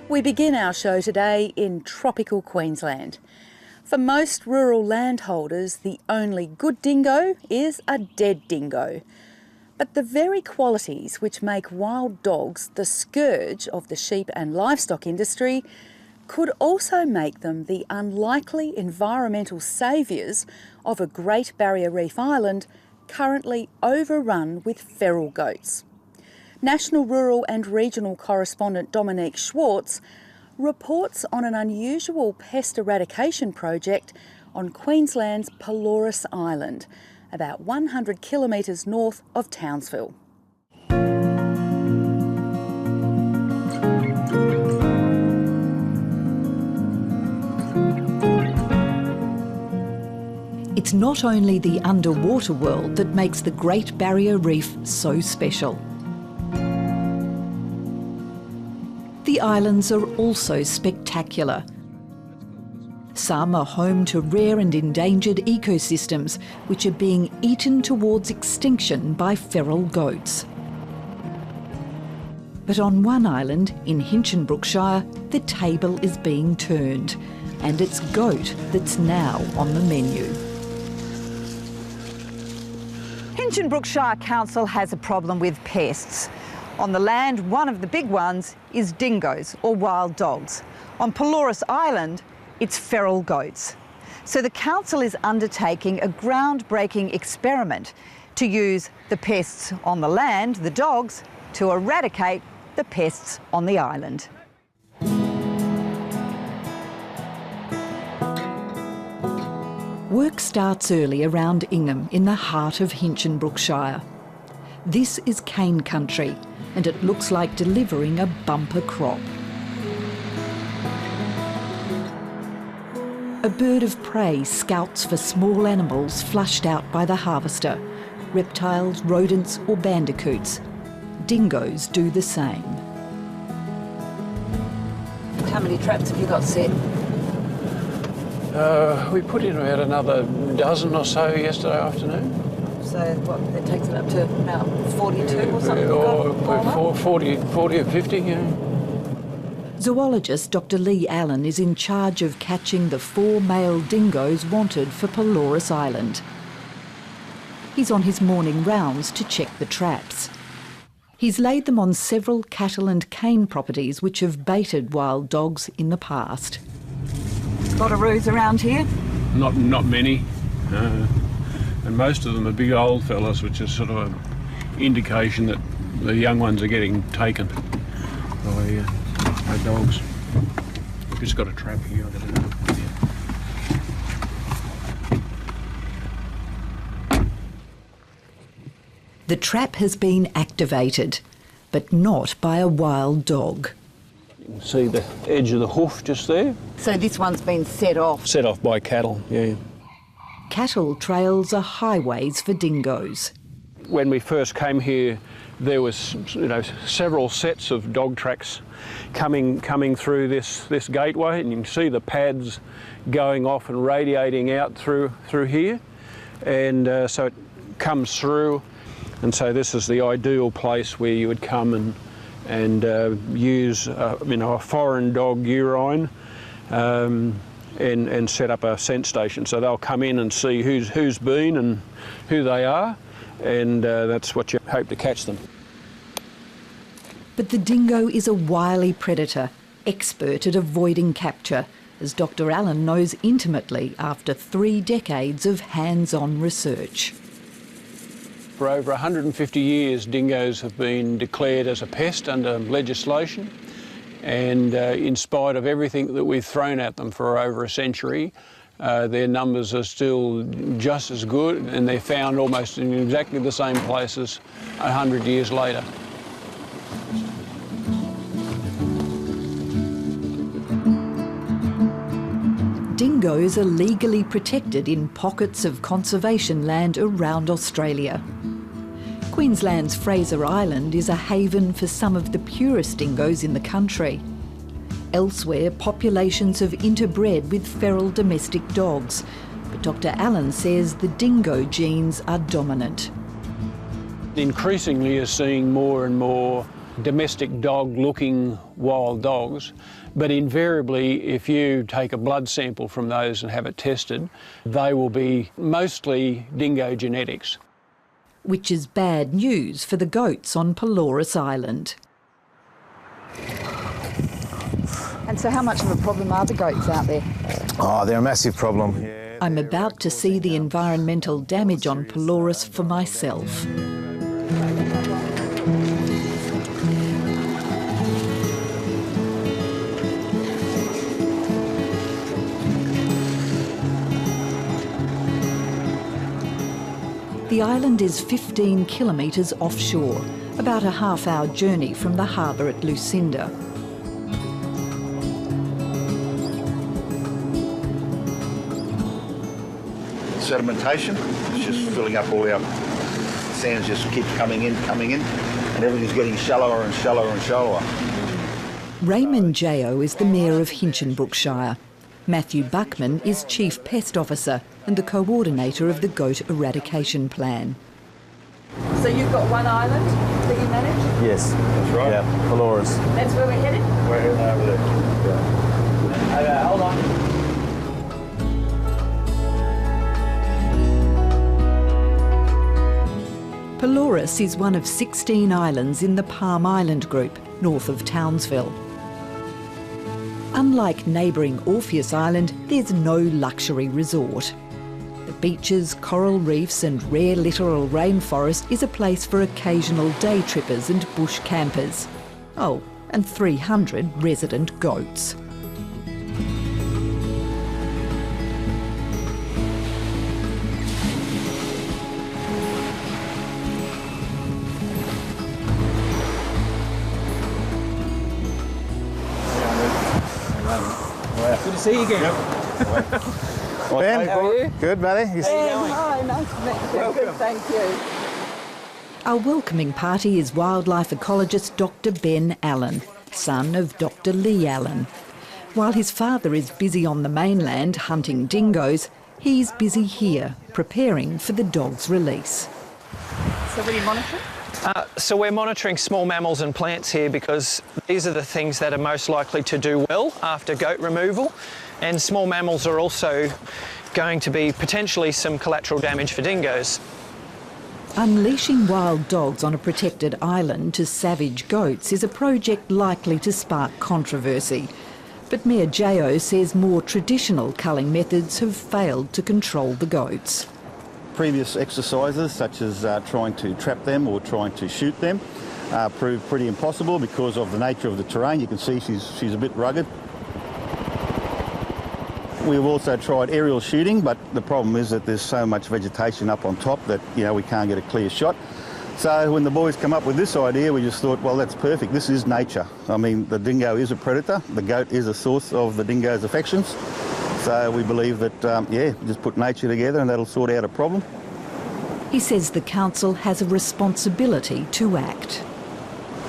We begin our show today in tropical Queensland. For most rural landholders, the only good dingo is a dead dingo. But the very qualities which make wild dogs the scourge of the sheep and livestock industry could also make them the unlikely environmental saviours of a Great Barrier Reef island currently overrun with feral goats. National Rural and Regional Correspondent Dominique Schwartz reports on an unusual pest eradication project on Queensland's Pelorus Island, about 100 kilometres north of Townsville. It's not only the underwater world that makes the Great Barrier Reef so special. The islands are also spectacular. Some are home to rare and endangered ecosystems which are being eaten towards extinction by feral goats. But on one island in Hinchinbrookshire, the table is being turned, and it's goat that's now on the menu. Hinchinbrookshire Council has a problem with pests. On the land, one of the big ones is dingoes, or wild dogs. On Pelorus Island, it's feral goats. So the council is undertaking a groundbreaking experiment to use the pests on the land, the dogs, to eradicate the pests on the island. Work starts early around Ingham in the heart of Hinchinbrookshire. This is cane country, and it looks like delivering a bumper crop. A bird of prey scouts for small animals flushed out by the harvester, reptiles, rodents or bandicoots. Dingoes do the same. How many traps have you got set? We put in about another dozen or so yesterday afternoon. So what, that takes it up to about 42 or something? Or 40 or 50, yeah. Zoologist Dr Lee Allen is in charge of catching the 4 male dingoes wanted for Pelorus Island. He's on his morning rounds to check the traps. He's laid them on several cattle and cane properties which have baited wild dogs in the past. A lot of roos around here? Not many. And most of them are big old fellas, which is sort of an indication that the young ones are getting taken by dogs. We've just got a trap here. The trap has been activated, but not by a wild dog. You can see the edge of the hoof just there. So this one's been set off? Set off by cattle, yeah. Cattle trails are highways for dingoes. When we first came here, there was, several sets of dog tracks coming through this gateway, and you can see the pads going off and radiating out through here, and so it comes through, and so this is the ideal place where you would come and use a foreign dog urine. And set up a scent station, so they'll come in and see who's been and who they are, and that's what you hope to catch them. But the dingo is a wily predator, expert at avoiding capture, as Dr Allen knows intimately after 3 decades of hands-on research. For over 150 years, dingoes have been declared as a pest under legislation. And in spite of everything that we've thrown at them for over a century, their numbers are still just as good, and they're found almost in exactly the same places 100 years later. Dingoes are legally protected in pockets of conservation land around Australia. Queensland's Fraser Island is a haven for some of the purest dingoes in the country. Elsewhere, populations have interbred with feral domestic dogs, but Dr Allen says the dingo genes are dominant. Increasingly, you're seeing more and more domestic dog looking wild dogs, but invariably if you take a blood sample from those and have it tested, they will be mostly dingo genetics. Which is bad news for the goats on Pelorus Island. And so how much of a problem are the goats out there? Oh, they're a massive problem. I'm about to see the environmental damage on Pelorus for myself. The island is 15 kilometres offshore, about a half-hour journey from the harbour at Lucinda. Sedimentation, it's just filling up all our sands, just keeps coming in, and everything's getting shallower and shallower and shallower. Raymond Jayo is the Mayor of Hinchinbrookshire. Matthew Buckman is Chief Pest Officer and the coordinator of the goat eradication plan. So you've got one island that you manage? Yes, that's right. Yeah, Pelorus. That's where we're headed? We're heading over there. Yeah. Okay, hold on. Pelorus is one of 16 islands in the Palm Island group, north of Townsville. Unlike neighbouring Orpheus Island, there's no luxury resort. The beaches, coral reefs and rare littoral rainforest is a place for occasional day trippers and bush campers. Oh, and 300 resident goats. Good to see you again. Ben, How are you? Good, buddy. Hi, nice to meet you. Good, thank you. Our welcoming party is wildlife ecologist Dr. Ben Allen, son of Dr. Lee Allen. While his father is busy on the mainland hunting dingoes, he's busy here, preparing for the dog's release. So what are you monitoring? So we're monitoring small mammals and plants here because these are the things that are most likely to do well after goat removal, and small mammals are also going to be potentially some collateral damage for dingoes. Unleashing wild dogs on a protected island to savage goats is a project likely to spark controversy. But Mayor Jayo says more traditional culling methods have failed to control the goats. Previous exercises, such as trying to trap them or trying to shoot them, proved pretty impossible because of the nature of the terrain. You can see she's a bit rugged. We've also tried aerial shooting, but the problem is that there's so much vegetation up on top that, you know, we can't get a clear shot. So when the boys come up with this idea, we just thought, well, that's perfect. This is nature. I mean, the dingo is a predator. The goat is a source of the dingo's affections. So we believe that, just put nature together and that'll sort out a problem. He says the council has a responsibility to act.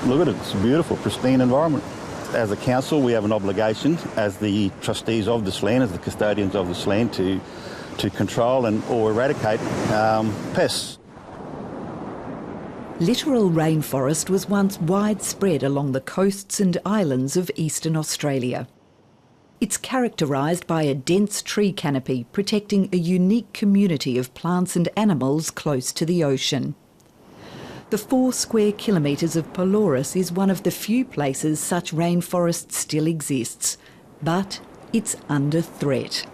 Look at it, it's a beautiful, pristine environment. As a council, we have an obligation as the trustees of this land, as the custodians of this land, to control or eradicate pests. Littoral rainforest was once widespread along the coasts and islands of eastern Australia. It's characterised by a dense tree canopy protecting a unique community of plants and animals close to the ocean. The 4 square kilometres of Pelorus is one of the few places such rainforest still exists, but it's under threat.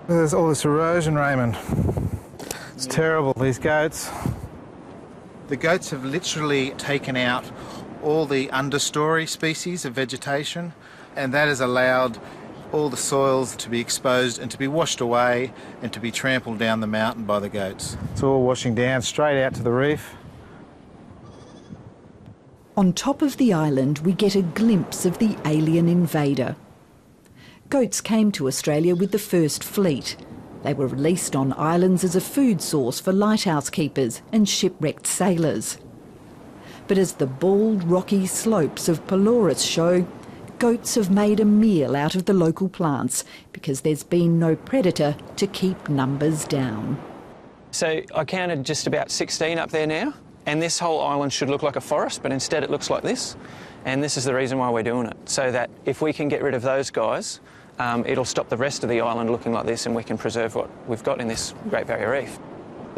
There's all this erosion, Raymond. It's terrible, these goats. The goats have literally taken out all the understory species of vegetation, and that has allowed all the soils to be exposed and to be washed away and to be trampled down the mountain by the goats. It's all washing down straight out to the reef. On top of the island, we get a glimpse of the alien invader. Goats came to Australia with the first fleet. They were released on islands as a food source for lighthouse keepers and shipwrecked sailors. But as the bald, rocky slopes of Pelorus show, goats have made a meal out of the local plants because there's been no predator to keep numbers down. So I counted just about 16 up there now, And this whole island should look like a forest, but instead it looks like this. And this is the reason why we're doing it, so that if we can get rid of those guys, it'll stop the rest of the island looking like this, and we can preserve what we've got in this Great Barrier Reef.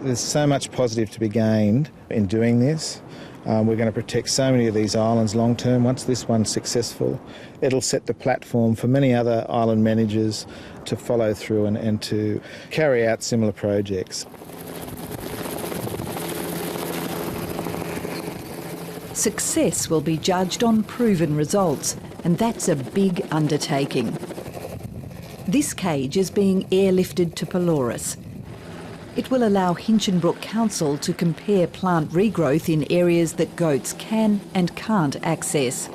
There's so much positive to be gained in doing this. We're going to protect so many of these islands long term. Once this one's successful, it'll set the platform for many other island managers to follow through and to carry out similar projects. Success will be judged on proven results, and that's a big undertaking. This cage is being airlifted to Pelorus. It will allow Hinchinbrook Council to compare plant regrowth in areas that goats can and can't access.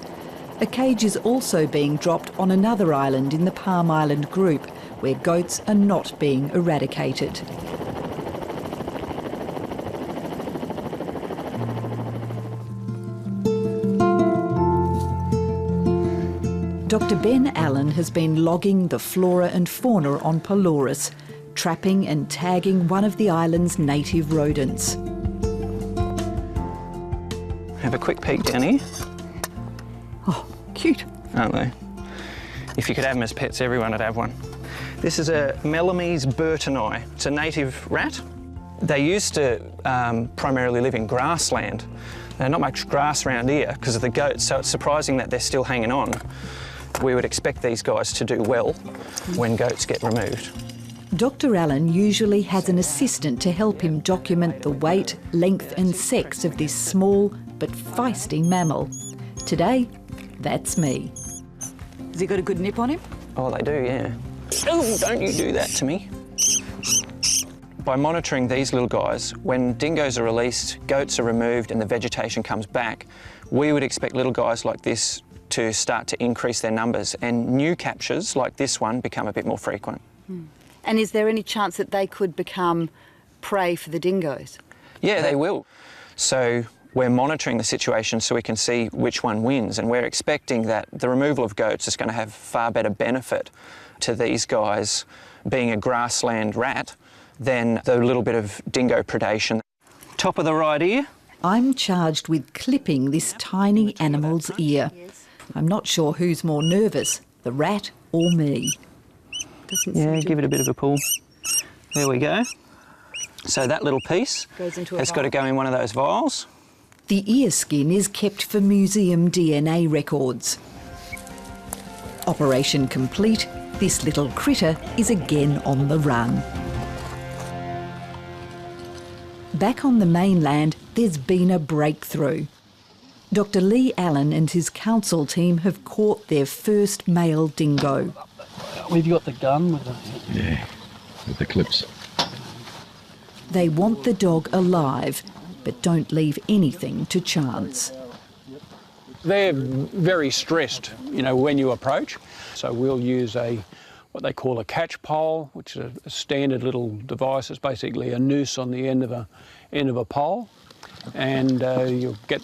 A cage is also being dropped on another island in the Palm Island group, where goats are not being eradicated. Dr. Ben Allen has been logging the flora and fauna on Pelorus, trapping and tagging one of the island's native rodents. Have a quick peek down here. Oh, cute. Aren't they? If you could have them as pets, everyone would have one. This is a Melamese burtoni. It's a native rat. They used to primarily live in grassland. There's not much grass around here because of the goats, so it's surprising that they're still hanging on. We would expect these guys to do well when goats get removed. Dr. Allen usually has an assistant to help him document the weight, length and sex of this small but feisty mammal. Today, that's me. Has he got a good nip on him? Oh, they do, yeah. Oh, don't you do that to me. By monitoring these little guys, when dingoes are released, goats are removed and the vegetation comes back, we would expect little guys like this to start to increase their numbers, and new captures like this one become a bit more frequent. And is there any chance that they could become prey for the dingoes? Yeah, they will. So we're monitoring the situation so we can see which one wins, and we're expecting that the removal of goats is going to have far better benefit to these guys being a grassland rat than the little bit of dingo predation. Top of the right ear. I'm charged with clipping this tiny animal's ear. I'm not sure who's more nervous, the rat or me. Yeah, give it a bit of a pull. There we go. So that little piece has got to go in one of those vials. The ear skin is kept for museum DNA records. Operation complete, this little critter is again on the run. Back on the mainland, there's been a breakthrough. Dr. Lee Allen and his council team have caught their first male dingo. We've got the gun with it. Yeah, with the clips. They want the dog alive, but don't leave anything to chance. They're very stressed, when you approach. So we'll use what they call a catch pole, which is a standard little device. It's basically a noose on the end of a pole. And you'll get,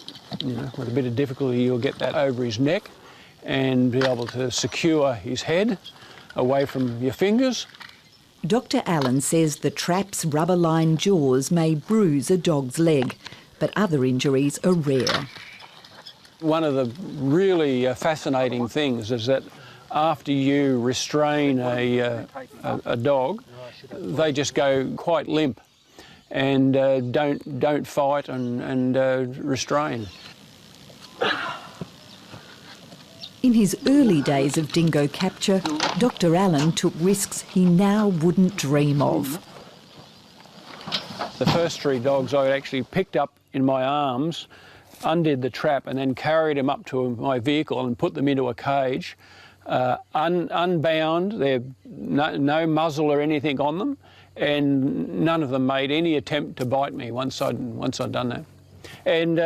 with a bit of difficulty, you'll get that over his neck and be able to secure his head away from your fingers. Dr. Allen says the trap's rubber-lined jaws may bruise a dog's leg, but other injuries are rare. One of the really fascinating things is that after you restrain a dog, they just go quite limp and don't fight and restrain. In his early days of dingo capture, Dr. Allen took risks he now wouldn't dream of. The first 3 dogs I actually picked up in my arms, undid the trap and then carried them up to my vehicle and put them into a cage, unbound. There's no muzzle or anything on them, and none of them made any attempt to bite me once I'd done that. And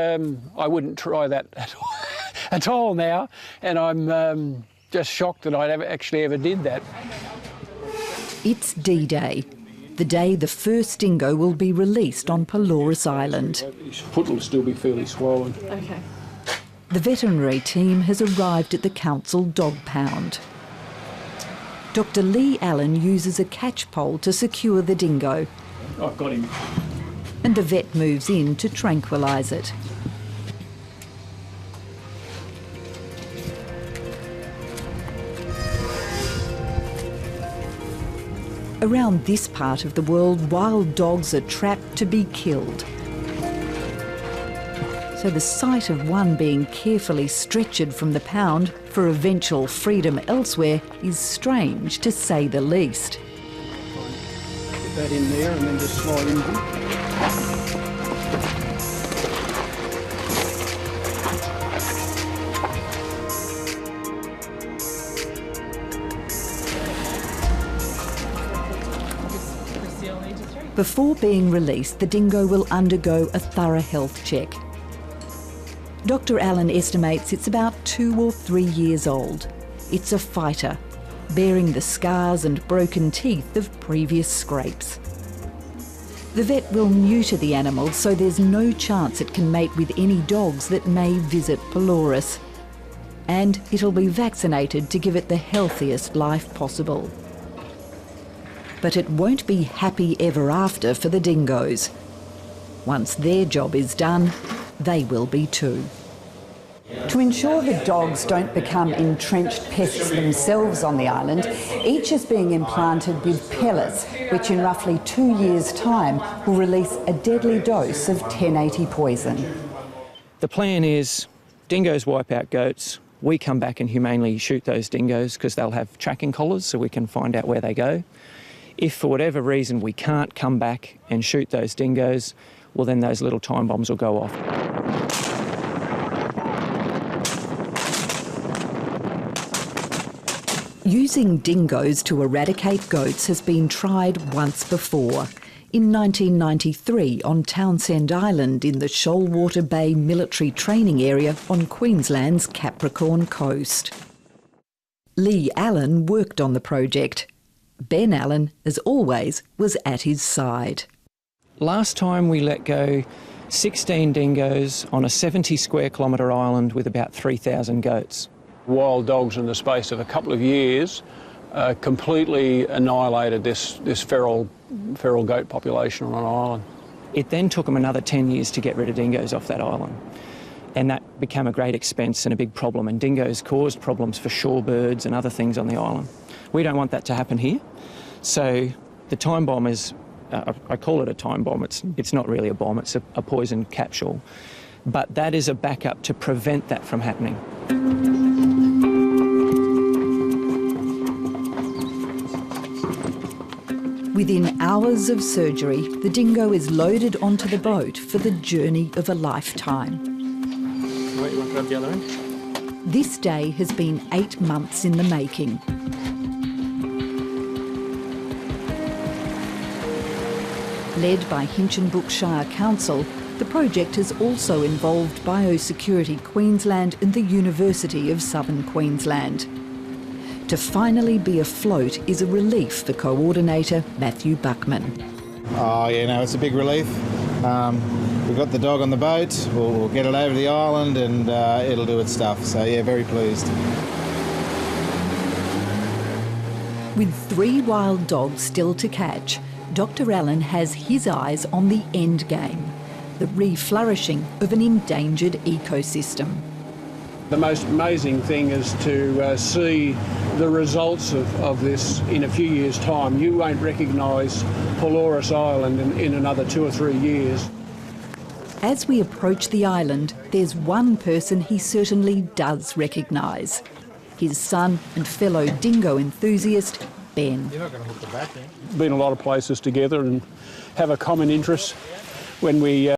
I wouldn't try that at all now, and I'm just shocked that I actually ever did that. It's D-Day, the day the first dingo will be released on Pelorus Island. His foot will still be fairly swollen. Okay. The veterinary team has arrived at the council dog pound. Dr. Lee Allen uses a catch pole to secure the dingo. I've got him. and the vet moves in to tranquilise it. Around this part of the world, wild dogs are trapped to be killed. So the sight of one being carefully stretchered from the pound for eventual freedom elsewhere is strange, to say the least. Put that in there and then just slide in. Before being released, the dingo will undergo a thorough health check. Dr. Allen estimates it's about 2 or 3 years old. It's a fighter, bearing the scars and broken teeth of previous scrapes. The vet will neuter the animal so there's no chance it can mate with any dogs that may visit Pelorus. And it'll be vaccinated to give it the healthiest life possible. But it won't be happy ever after for the dingoes. Once their job is done, they will be too. To ensure the dogs don't become entrenched pests themselves on the island, each is being implanted with pellets, which in roughly 2 years' time will release a deadly dose of 1080 poison. The plan is dingoes wipe out goats. We come back and humanely shoot those dingoes because they'll have tracking collars so we can find out where they go. If for whatever reason we can't come back and shoot those dingoes, well then those little time bombs will go off. Using dingoes to eradicate goats has been tried once before, in 1993 on Townsend Island in the Shoalwater Bay military training area on Queensland's Capricorn coast. Lee Allen worked on the project. Ben Allen, as always, was at his side. Last time we let go 16 dingoes on a 70 square kilometre island with about 3,000 goats. Wild dogs in the space of a couple of years completely annihilated this feral goat population on an island. It then took them another 10 years to get rid of dingoes off that island. And that became a great expense and a big problem, and dingoes caused problems for shorebirds and other things on the island. We don't want that to happen here. So the time bomb is, I call it a time bomb, it's not really a bomb, it's a poison capsule. But that is a backup to prevent that from happening. Within hours of surgery, the dingo is loaded onto the boat for the journey of a lifetime. Wait, you want to grab the other end? This day has been 8 months in the making. Led by Hinchinbrook Shire Council, the project has also involved Biosecurity Queensland and the University of Southern Queensland. To finally be afloat is a relief for coordinator Matthew Buckman. Oh, yeah, no, it's a big relief. We've got the dog on the boat, we'll get it over the island and it'll do its stuff. So, yeah, very pleased. With 3 wild dogs still to catch, Dr. Allen has his eyes on the end game, the re-flourishing of an endangered ecosystem. The most amazing thing is to see the results of this in a few years' time. You won't recognise Pelorus Island in another 2 or 3 years. As we approach the island, there's one person he certainly does recognise. His son and fellow dingo enthusiast, Ben. You're not going to hook the back in. Been a lot of places together and have a common interest when we